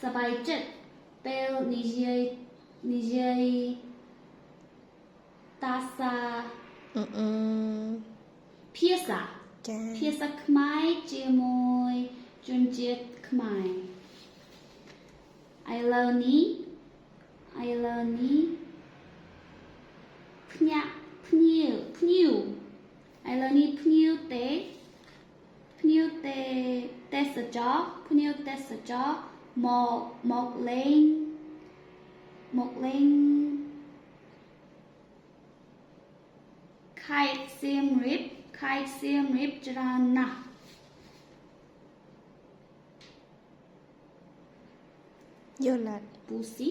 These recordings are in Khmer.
สบายចិត្តពេលនិយាយតាសាភាសាខ្មែរជាមួយជនជាតិខ្មែរឥឡូវនេះភ្ញៀវឥឡូវនេះភ្ញៀវទេសចរមកលេងខេត្តសៀមរាបច្រើនណាស់យល់អត់ ពូស៊ី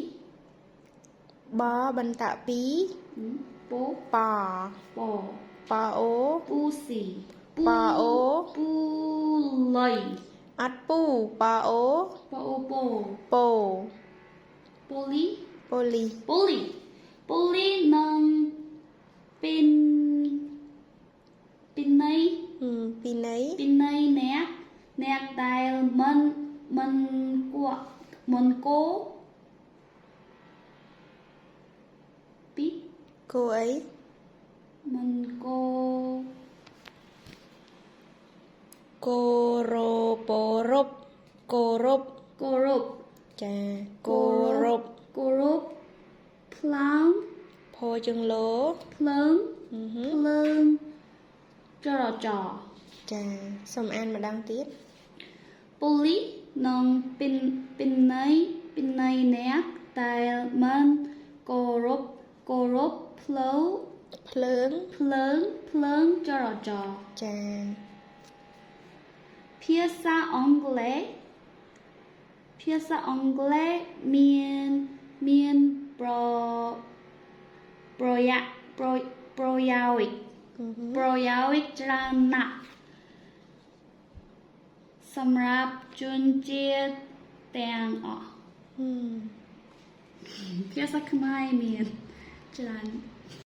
បបន្តពីពូ ប ប បអូ ពូស៊ី បអូ ពូលុយ អត់ពូបអូ ពូពូ ពោ ពូលី ប៉ូលី ពូលីនឹងពីនណៃ ពីណី អ្នកដែលមិនគោពី គូអី មិនគោ គោរពរពគោរព គោរព ចាគោរព ផ្លាំង ផជើងលោ ភ្លើងចរាចរណ៍ ចាសូមអានម្ដងទៀត ពូលីនឹងពីនណៃអ្នកដែលមិនគោរពផ្លូវ ភ្លើង ចរាចរណ៍ ចា ភាសាអង់គ្លេសមានប្រយោគច្រើនណាស់សម្រាប់ជនជាតិទាំងអស់ភាសាខ្មែរមានច្រើន